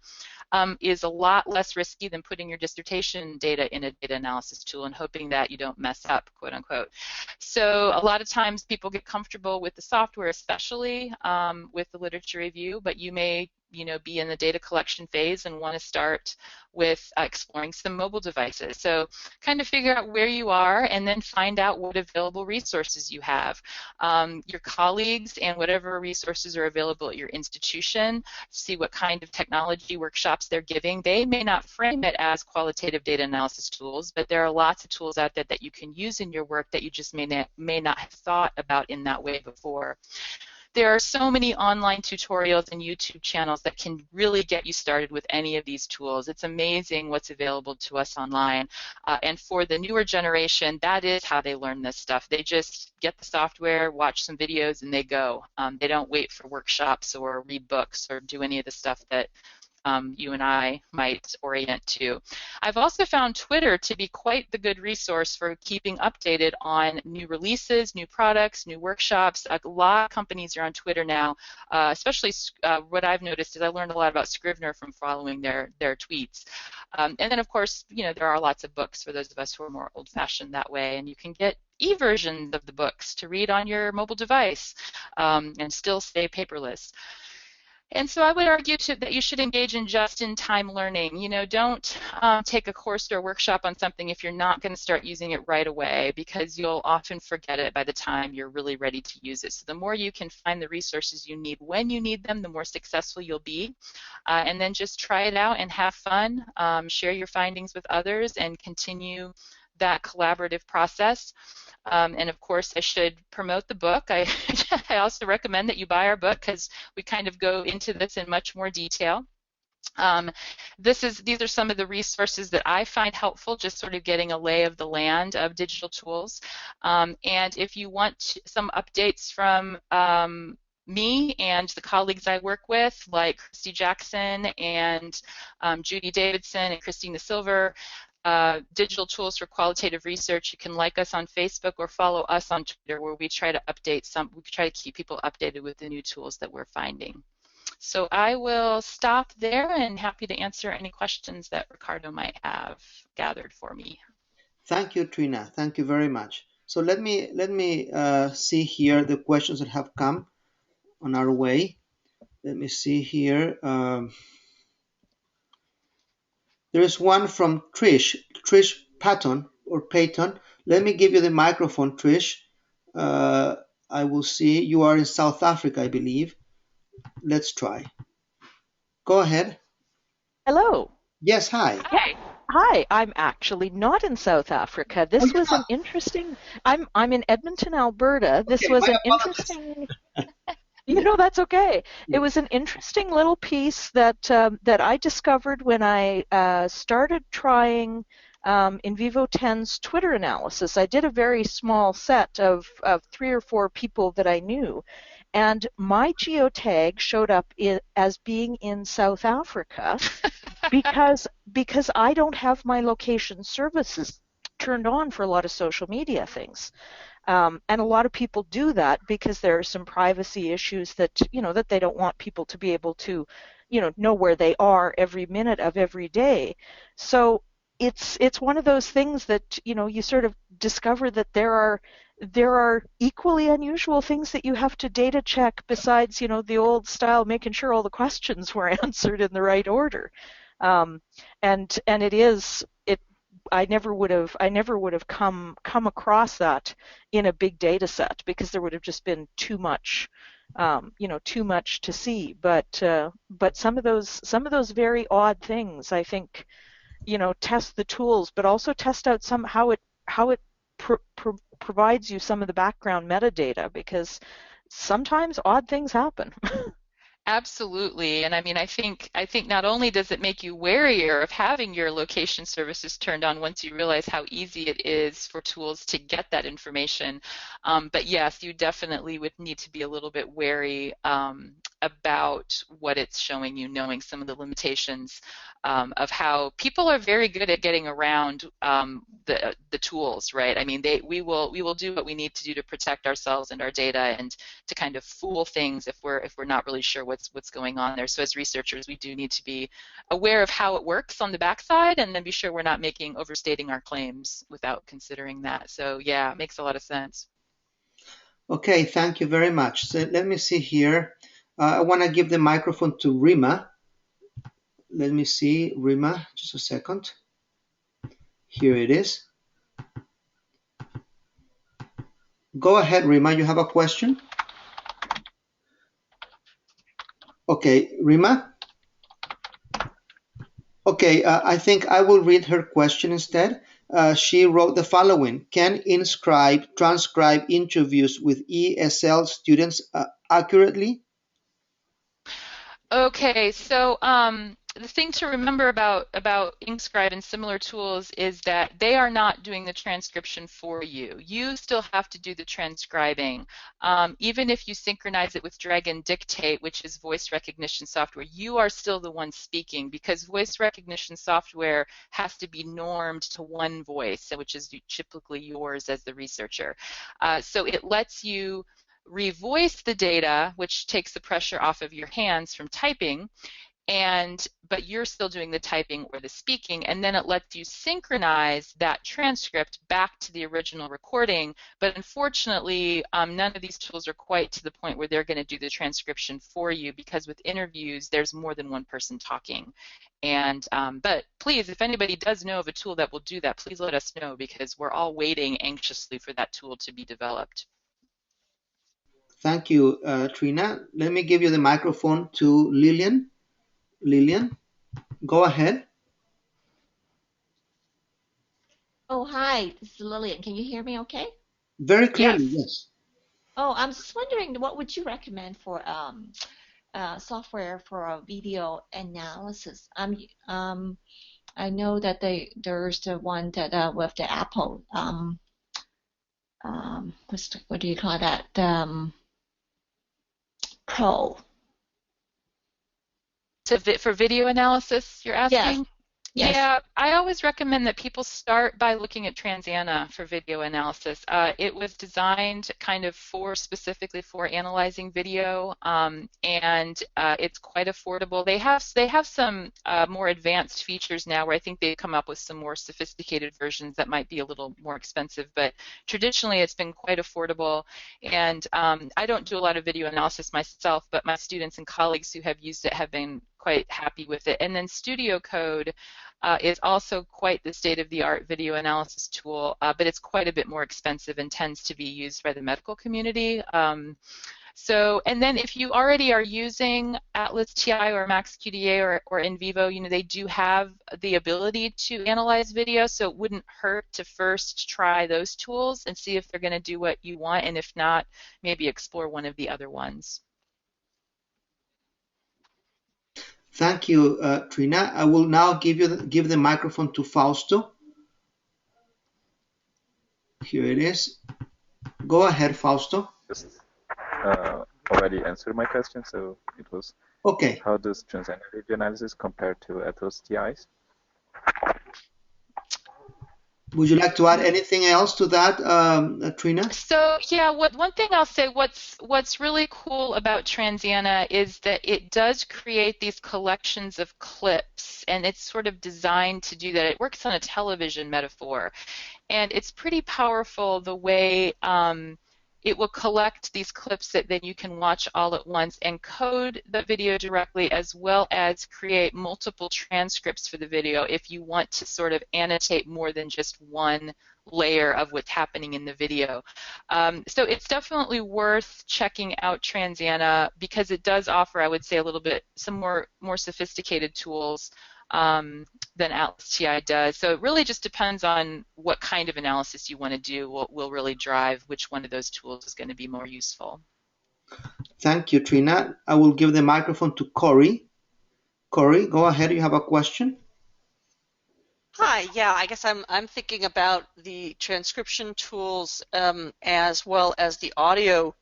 is a lot less risky than putting your dissertation data in a data analysis tool and hoping that you don't mess up, quote unquote. So a lot of times people get comfortable with the software, especially with the literature review, but you may be in the data collection phase and want to start with exploring some mobile devices. So kind of figure out where you are and then find out what available resources you have. Your colleagues and whatever resources are available at your institution, see what kind of technology workshops they're giving. They may not frame it as qualitative data analysis tools, but there are lots of tools out there that you can use in your work that you just may not have thought about in that way before. There are so many online tutorials and YouTube channels that can really get you started with any of these tools. It's amazing what's available to us online. And for the newer generation, that is how they learn this stuff. They just get the software, watch some videos, and they go. They don't wait for workshops or read books or do any of the stuff that you and I might orient to. I've also found Twitter to be quite the good resource for keeping updated on new releases, new products, new workshops. A lot of companies are on Twitter now, especially what I've noticed is I learned a lot about Scrivener from following their tweets. And then, of course, there are lots of books for those of us who are more old-fashioned that way, and you can get e-versions of the books to read on your mobile device and still stay paperless. And so I would argue that you should engage in just-in-time learning. Don't take a course or a workshop on something if you're not going to start using it right away, because you'll often forget it by the time you're really ready to use it. So the more you can find the resources you need when you need them, the more successful you'll be. And then just try it out and have fun, share your findings with others, and continue that collaborative process. And of course, I should promote the book. I also recommend that you buy our book because we kind of go into this in much more detail. These are some of the resources that I find helpful, just sort of getting a lay of the land of digital tools. And if you want some updates from me and the colleagues I work with, like Christy Jackson and Judy Davidson and Christina Silver, digital tools for qualitative research, you can like us on Facebook or follow us on Twitter, where we try to keep people updated with the new tools that we're finding. So I will stop there and happy to answer any questions that Ricardo might have gathered for me. Thank you, Trina. Thank you very much. So let me see here the questions that have come on our way. Let me see here. There is one from Trish Patton or Payton. Let me give you the microphone, Trish. I will see. You are in South Africa, I believe. Let's try. Go ahead. Hello. Yes, hi. Hi, I'm actually not in South Africa. This was an interesting. I'm in Edmonton, Alberta. This was an interesting. That's okay. It was an interesting little piece that that I discovered when I started trying in Vivo 10's Twitter analysis. I did a very small set of 3 or 4 people that I knew, and my geotag showed up as being in South Africa because I don't have my location services turned on for a lot of social media things. And a lot of people do that because there are some privacy issues that, that they don't want people to be able to, know where they are every minute of every day. So it's one of those things that, you sort of discover that there are equally unusual things that you have to data check besides, the old style, making sure all the questions were answered in the right order. And I never would have come across that in a big data set because there would have just been too much to see. But some of those very odd things, I think, test the tools, but also test out how it provides you some of the background metadata, because sometimes odd things happen. Absolutely. And I mean, I think not only does it make you warier of having your location services turned on once you realize how easy it is for tools to get that information, but yes, you definitely would need to be a little bit wary about what it's showing you, knowing some of the limitations of how people are very good at getting around the tools, right? I mean, we will do what we need to do to protect ourselves and our data, and to kind of fool things if we're not really sure what's going on there. So as researchers, we do need to be aware of how it works on the backside, and then be sure we're not overstating our claims without considering that. So yeah, it makes a lot of sense. Okay, thank you very much. So let me see here. I want to give the microphone to Rima. Let me see, Rima, just a second. Here it is. Go ahead, Rima, you have a question? Okay, Rima? Okay, I think I will read her question instead. She wrote the following: Can Inscribe transcribe interviews with ESL students accurately? Okay, so the thing to remember about Inkscribe and similar tools is that they are not doing the transcription for you. You still have to do the transcribing. Even if you synchronize it with Dragon Dictate, which is voice recognition software, you are still the one speaking, because voice recognition software has to be normed to one voice, which is typically yours as the researcher. So it lets you revoice the data, which takes the pressure off of your hands from typing, but you're still doing the typing or the speaking, and then it lets you synchronize that transcript back to the original recording. But unfortunately, none of these tools are quite to the point where they're going to do the transcription for you, because with interviews, there's more than one person talking. And but please, if anybody does know of a tool that will do that, please let us know, because we're all waiting anxiously for that tool to be developed. Thank you, Trina. Let me give you the microphone to Lillian. Lillian, go ahead. Oh, hi, this is Lillian. Can you hear me okay? Very clearly, yes. Oh, I'm just wondering, what would you recommend for software for video analysis. I know that there's the one that with the Apple. What do you call that? Pro. For video analysis, you're asking? Yes. Yeah, I always recommend that people start by looking at Transana for video analysis. It was designed kind of specifically for analyzing video, and it's quite affordable. They have some more advanced features now where I think they've come up with some more sophisticated versions that might be a little more expensive, but traditionally it's been quite affordable. And I don't do a lot of video analysis myself, but my students and colleagues who have used it have been quite happy with it. And then Studio Code is also quite the state-of-the-art video analysis tool, but it's quite a bit more expensive and tends to be used by the medical community. And then if you already are using ATLAS.ti or MaxQDA or NVivo, they do have the ability to analyze video, so it wouldn't hurt to first try those tools and see if they're going to do what you want, and if not, maybe explore one of the other ones. Thank you, Trina. I will now give the microphone to Fausto. Here it is. Go ahead, Fausto. Just already answered my question, so it was okay. How does Transana video analysis compare to ATLAS.ti's? Would you like to add anything else to that, Trina? So yeah, one thing I'll say, what's really cool about Transana is that it does create these collections of clips, and it's sort of designed to do that. It works on a television metaphor, and it's pretty powerful the way it will collect these clips that then you can watch all at once and code the video directly, as well as create multiple transcripts for the video if you want to sort of annotate more than just one layer of what's happening in the video. So it's definitely worth checking out Transana because it does offer, I would say, a little bit some more sophisticated tools than ATLAS.ti does. So it really just depends on what kind of analysis you want to do will really drive which one of those tools is going to be more useful. Thank you, Trina. I will give the microphone to Corey. Corey, go ahead. You have a question? Hi, yeah, I guess I'm thinking about the transcription tools as well as the audio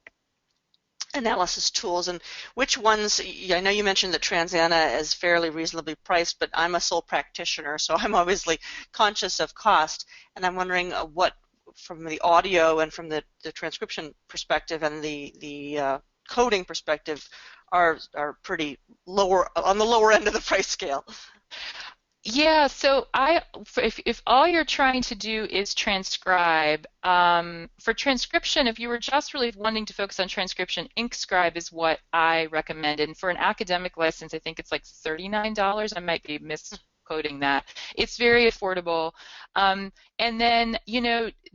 analysis tools, and which ones. I know you mentioned that Transana is fairly reasonably priced, but I'm a sole practitioner, so I'm obviously conscious of cost, and I'm wondering what, from the audio and from the transcription perspective and the coding perspective, are pretty lower, on the lower end of the price scale. Yeah, so if all you're trying to do is transcribe, for transcription, if you were just really wanting to focus on transcription, InkScribe is what I recommend. And for an academic license, I think it's like $39. I might be misquoting that. It's very affordable. And then,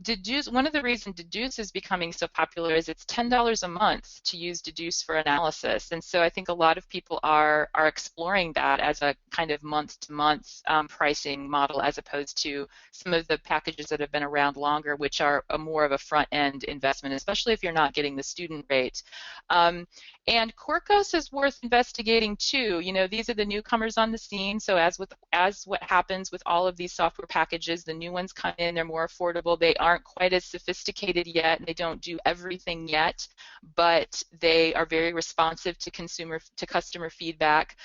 Deduce, one of the reasons Deduce is becoming so popular is it's $10 a month to use Deduce for analysis. And so I think a lot of people are exploring that as a kind of month-to-month pricing model, as opposed to some of the packages that have been around longer, which are more of a front-end investment, especially if you're not getting the student rate. And Quarkos is worth investigating too. These are the newcomers on the scene, so as what happens with all of these software packages, the new ones come in, they're more affordable, they aren't quite as sophisticated yet, and they don't do everything yet, but they are very responsive to customer feedback.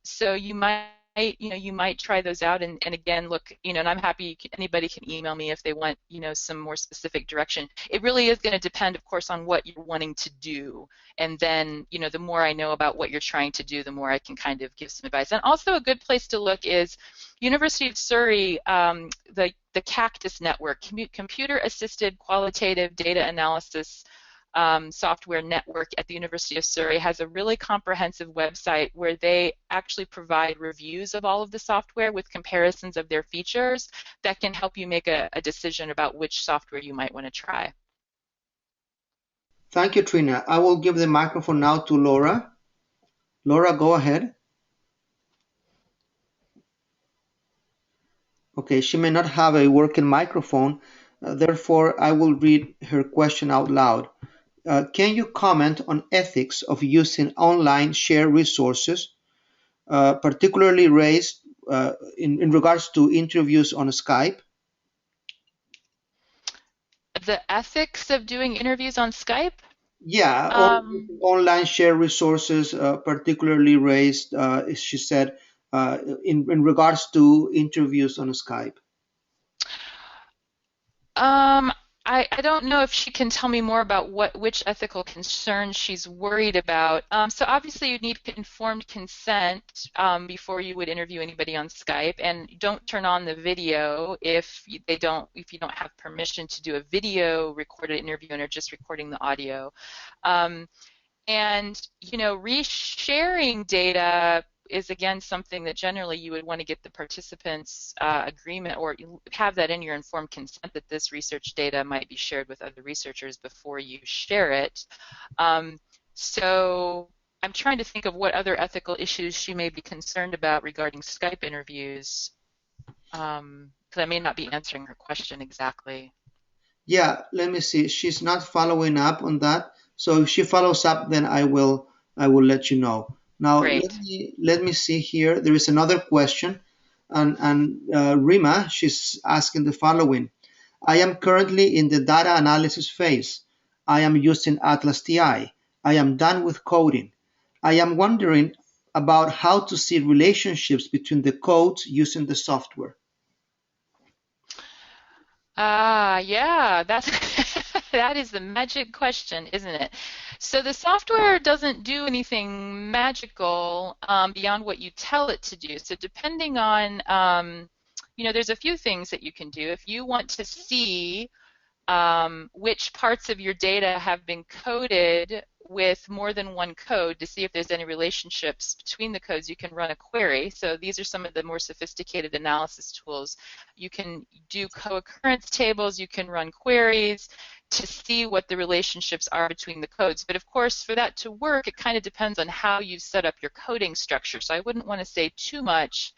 So you might try those out, and again, look, and I'm happy, anybody can email me if they want, some more specific direction. It really is going to depend, of course, on what you're wanting to do, and then, the more I know about what you're trying to do, the more I can kind of give some advice. And also a good place to look is University of Surrey, the Cactus Network, Computer-Assisted Qualitative Data Analysis software network at the University of Surrey, has a really comprehensive website where they actually provide reviews of all of the software with comparisons of their features that can help you make a decision about which software you might want to try. Thank you, Trina. I will give the microphone now to Laura. Laura, go ahead. Okay, she may not have a working microphone, therefore I will read her question out loud. can you comment on ethics of using online shared resources, particularly raised in regards to interviews on Skype? The ethics of doing interviews on Skype? Yeah, online share resources, particularly raised, she said, in regards to interviews on Skype. I don't know if she can tell me more about which ethical concerns she's worried about. So obviously you need informed consent before you would interview anybody on Skype, and don't turn on the video if you don't have permission to do a video recorded interview and are just recording the audio. And resharing data is again something that generally you would want to get the participants' agreement, or have that in your informed consent that this research data might be shared with other researchers before you share it. So I'm trying to think of what other ethical issues she may be concerned about regarding Skype interviews, because I may not be answering her question exactly. Yeah, let me see. She's not following up on that. So if she follows up, then I will let you know. Now let me see here. There is another question, and Rima, she's asking the following. I am currently in the data analysis phase. I am using ATLAS.ti. I am done with coding. I am wondering about how to see relationships between the codes using the software. Yeah, that's that is the magic question, isn't it? So the software doesn't do anything magical beyond what you tell it to do. So depending on, there's a few things that you can do. If you want to see which parts of your data have been coded with more than one code to see if there's any relationships between the codes, you can run a query. So these are some of the more sophisticated analysis tools. You can do co-occurrence tables, you can run queries to see what the relationships are between the codes. But of course, for that to work, it kind of depends on how you set up your coding structure. So I wouldn't want to say too much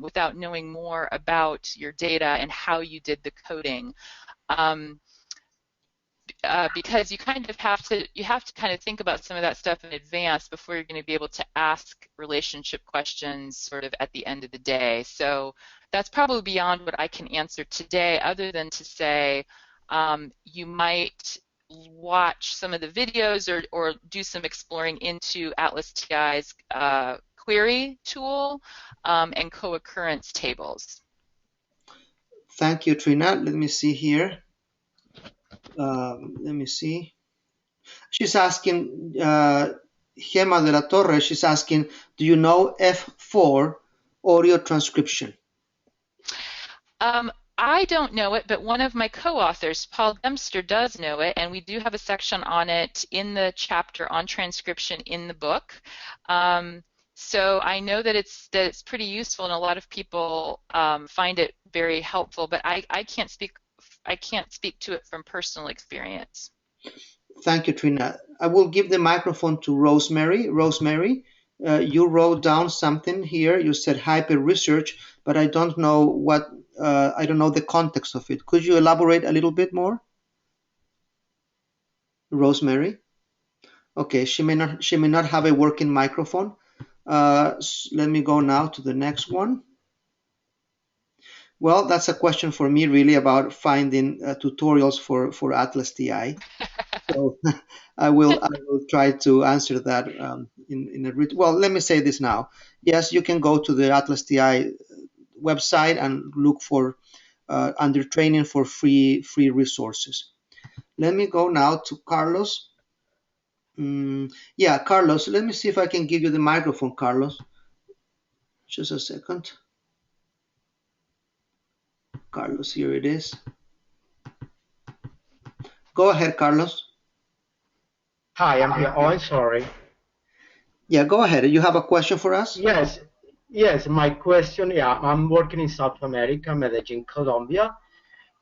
without knowing more about your data and how you did the coding. Because you kind of have to kind of think about some of that stuff in advance before you're going to be able to ask relationship questions sort of at the end of the day. So that's probably beyond what I can answer today, other than to say you might watch some of the videos or do some exploring into ATLAS.ti's query tool and co-occurrence tables. Thank you, Trina. Let me see here. Let me see. She's asking, Gema de la Torre, she's asking, do you know F4 audio transcription? I don't know it, but one of my co-authors, Paul Dempster, does know it, and we do have a section on it in the chapter on transcription in the book. So I know that it's pretty useful, and a lot of people find it very helpful. But I can't speak to it from personal experience. Thank you, Trina. I will give the microphone to Rosemary. Rosemary, you wrote down something here. You said hyper research, but I don't know what. I don't know the context of it. Could you elaborate a little bit more, Rosemary? Okay, she may not have a working microphone. Let me go now to the next one. Well, that's a question for me, really, about finding tutorials for ATLAS.ti. So I will try to answer that in a well. Let me say this now. Yes, you can go to the ATLAS.ti website and look for under training for free resources. Let me go now to Carlos. Yeah, Carlos. Let me see if I can give you the microphone, Carlos. Just a second. Carlos, here it is. Go ahead, Carlos. Hi, I'm here. Oh, I'm sorry. Yeah, go ahead. You have a question for us? Yes. My question, I'm working in South America, Medellin, Colombia,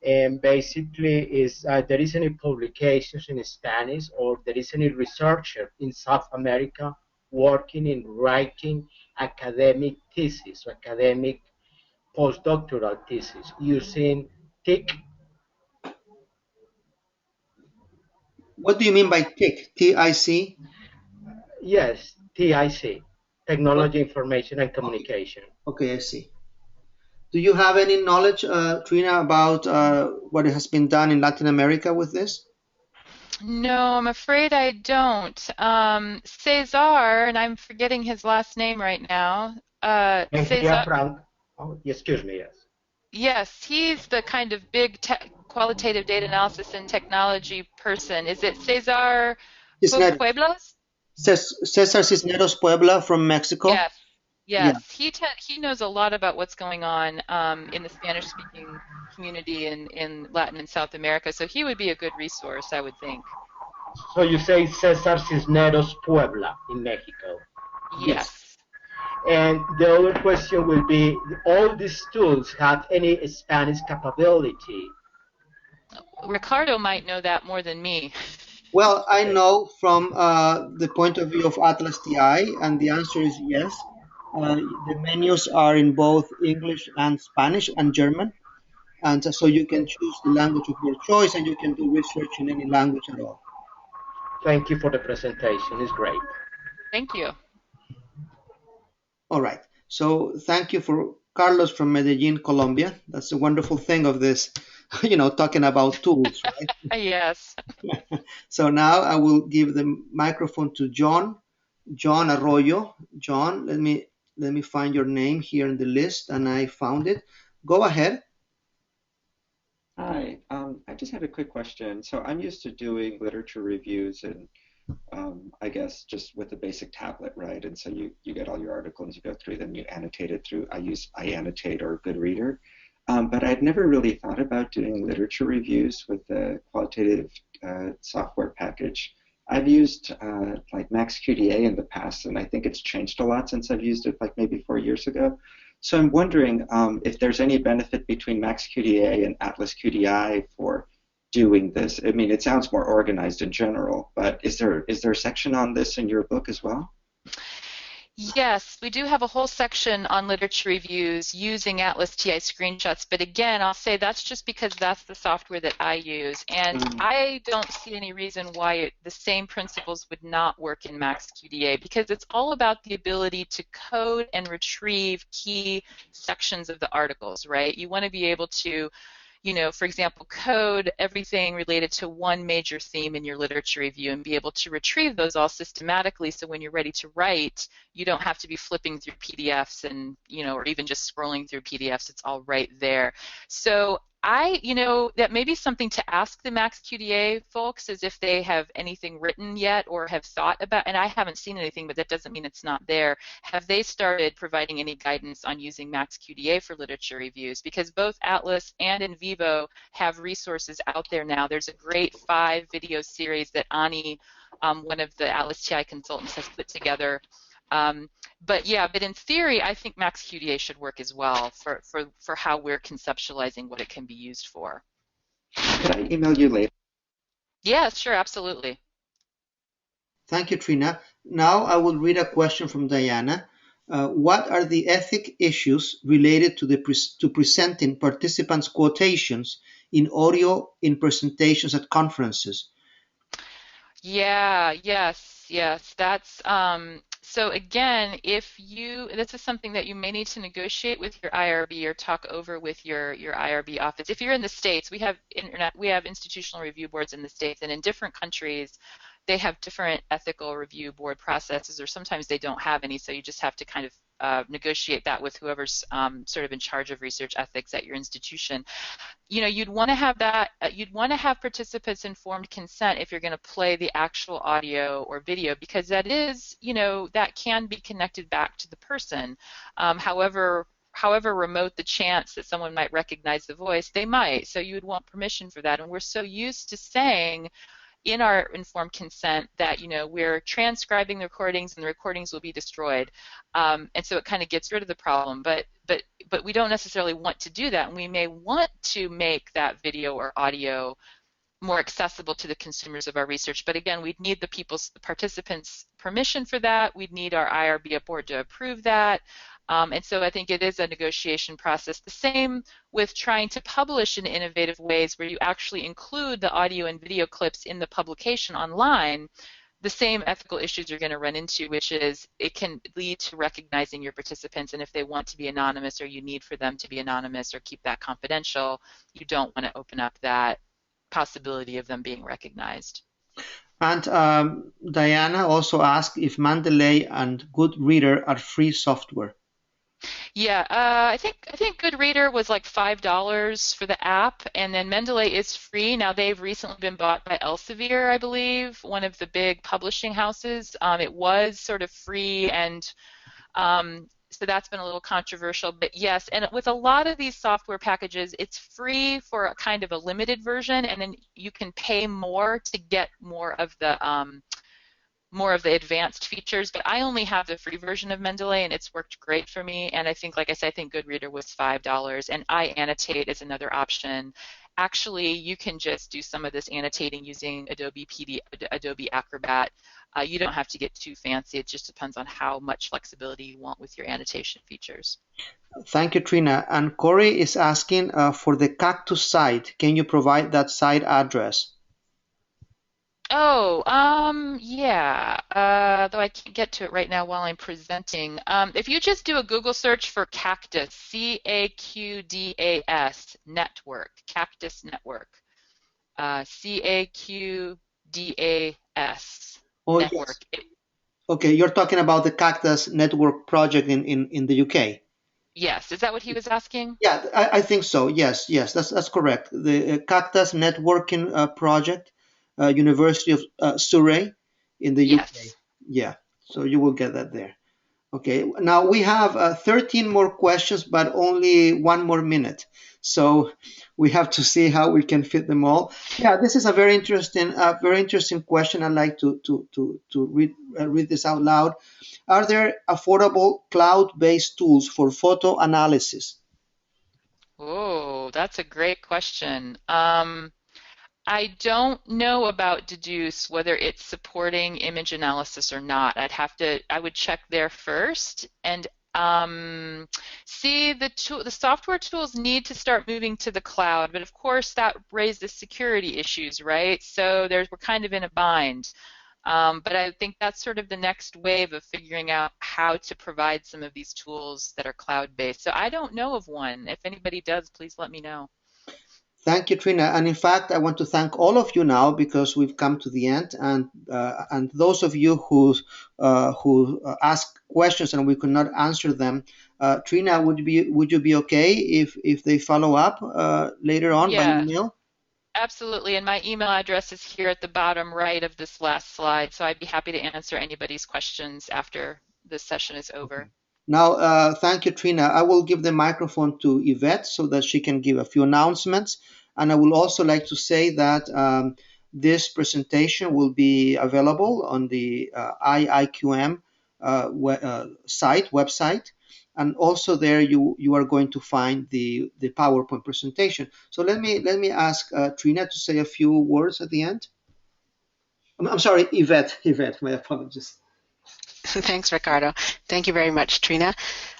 and basically is there is any publications in Spanish, or there is any researcher in South America working in writing academic thesis, or academic postdoctoral thesis using TIC? What do you mean by TIC? T-I-C? Yes, TIC, What? Technology, Information, and Okay, Communication. okay, I see. Do you have any knowledge, Trina, about what has been done in Latin America with this? No, I'm afraid I don't. Cesar, and I'm forgetting his last name right now. And here, Cesar, Frank, oh, excuse me, yes. yes, he's the kind of big qualitative data analysis and technology person. Is it Cesar Cisneros. Pueblos? Cesar Cisneros Puebla from Mexico? Yes, Yeah. yes. He knows a lot about what's going on in the Spanish-speaking community in Latin and South America, so he would be a good resource, I would think. So you say Cesar Cisneros Puebla in Mexico. Yes. Yes. And the other question will be, all these tools have any Spanish capability? Ricardo might know that more than me. Well, I Okay. know from the point of view of ATLAS.ti, and the answer is yes. The menus are in both English and Spanish and German, and so you can choose the language of your choice, and you can do research in any language at all. Thank you for the presentation. It's great. Thank you. All right. So thank you for Carlos from Medellin, Colombia. That's a wonderful thing of this, talking about tools, right? Yes. So now I will give the microphone to John Arroyo. John, let me find your name here in the list, and I found it. Go ahead. Hi, I just had a quick question. So I'm used to doing literature reviews and I guess just with the basic tablet, right? And so you get all your articles, you go through them, you annotate it through, I use iAnnotate or Goodreader. But I'd never really thought about doing literature reviews with the qualitative software package. I've used like MaxQDA in the past, and I think it's changed a lot since I've used it like maybe 4 years ago. So I'm wondering if there's any benefit between MaxQDA and ATLAS.ti for doing this. I mean, it sounds more organized in general, but is there a section on this in your book as well? Yes, we do have a whole section on literature reviews using ATLAS.ti screenshots, but again, I'll say that's just because that's the software that I use, and I don't see any reason why the same principles would not work in MaxQDA, because it's all about the ability to code and retrieve key sections of the articles, right? You want to be able to, for example, code everything related to one major theme in your literature review and be able to retrieve those all systematically, so when you're ready to write, you don't have to be flipping through PDFs and, or even just scrolling through PDFs. It's all right there. So that may be something to ask the MaxQDA folks, is if they have anything written yet or have thought about, and I haven't seen anything, but that doesn't mean it's not there. Have they started providing any guidance on using MaxQDA for literature reviews? Because both Atlas and NVivo have resources out there now. There's a great 5-video series that Ani, one of the ATLAS.ti consultants, has put together. But in theory, I think MaxQDA should work as well for how we're conceptualizing what it can be used for. Could I email you later? Yeah, sure, absolutely. Thank you, Trina. Now I will read a question from Diana. What are the ethic issues related to presenting participants' quotations in audio in presentations at conferences? Yeah, yes. That's so again, this is something that you may need to negotiate with your IRB or talk over with your IRB office. If you're in the States, we have institutional review boards in the States, and in different countries, they have different ethical review board processes, or sometimes they don't have any, so you just have to kind of negotiate that with whoever's sort of in charge of research ethics at your institution. You'd want to have that. You'd want to have participants' informed consent if you're going to play the actual audio or video, because that is, that can be connected back to the person. However remote the chance that someone might recognize the voice, they might. So you would want permission for that. And we're so used to saying in our informed consent that we're transcribing the recordings and the recordings will be destroyed, and so it kind of gets rid of the problem. But we don't necessarily want to do that, and we may want to make that video or audio more accessible to the consumers of our research. But again, we'd need the participants' permission for that. We'd need our IRB board to approve that. And so I think it is a negotiation process. The same with trying to publish in innovative ways where you actually include the audio and video clips in the publication online. The same ethical issues you're going to run into, which is it can lead to recognizing your participants, and if they want to be anonymous or you need for them to be anonymous or keep that confidential, you don't want to open up that possibility of them being recognized. And Diana also asked if Mendeley and Goodreader are free software. Yeah, I think Goodreader was like $5 for the app, and then Mendeley is free. Now they've recently been bought by Elsevier, I believe, one of the big publishing houses. It was sort of free, and so that's been a little controversial. But yes, and with a lot of these software packages, it's free for a kind of a limited version, and then you can pay more to get more of the advanced features, but I only have the free version of Mendeley, and it's worked great for me. And I think, like I said, I think Goodreader was $5, and iAnnotate is another option. Actually, you can just do some of this annotating using Adobe Acrobat. You don't have to get too fancy. It just depends on how much flexibility you want with your annotation features. Thank you, Trina. And Corey is asking for the Cactus site. Can you provide that site address? Oh, yeah, though I can't get to it right now while I'm presenting. If you just do a Google search for Cactus, C-A-Q-D-A-S network, Cactus network, C-A-Q-D-A-S network. Yes. Okay, you're talking about the Cactus Network project in the UK. Yes, is that what he was asking? Yeah, I think so. Yes, that's correct. The Cactus Networking project, University of Surrey in the UK. Yeah, so you will get that there. Okay, now we have 13 more questions, but only 1 more minute. So we have to see how we can fit them all. Yeah, this is a very interesting question. I'd like to read this out loud. Are there affordable cloud-based tools for photo analysis? Oh, that's a great question. I don't know about Deduce, whether it's supporting image analysis or not. I would check there first and see the software tools need to start moving to the cloud, but of course that raises security issues, right? So we're kind of in a bind. But I think that's sort of the next wave of figuring out how to provide some of these tools that are cloud-based. So I don't know of one. If anybody does, please let me know. Thank you, Trina. And in fact, I want to thank all of you now because we've come to the end. And those of you who asked questions and we could not answer them, Trina, would you be okay if they follow up later on by email? Absolutely, and my email address is here at the bottom right of this last slide, so I'd be happy to answer anybody's questions after this session is over. Okay. Now, thank you, Trina. I will give the microphone to Yvette so that she can give a few announcements. And I would also like to say that this presentation will be available on the IIQM website. And also there you are going to find the PowerPoint presentation. So let me ask Trina to say a few words at the end. I'm sorry, Yvette, my apologies. Thanks, Ricardo. Thank you very much, Trina.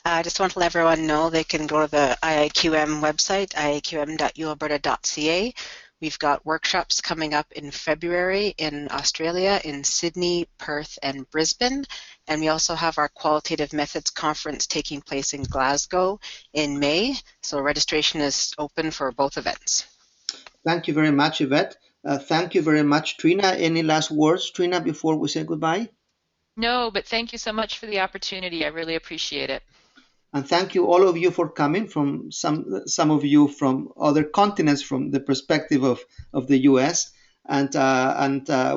I just want to let everyone know they can go to the IIQM website, ATLAS.ti-IIQM. We've got workshops coming up in February in Australia, in Sydney, Perth, and Brisbane. And we also have our Qualitative Methods Conference taking place in Glasgow in May. So registration is open for both events. Thank you very much, Yvette. Thank you very much, Trina. Any last words, Trina, before we say goodbye? No, but thank you so much for the opportunity. I really appreciate it. And thank you all of you for coming, from some of you from other continents from the perspective of the US. And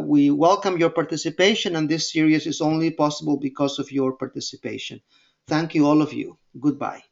we welcome your participation, and this series is only possible because of your participation. Thank you, all of you. Goodbye.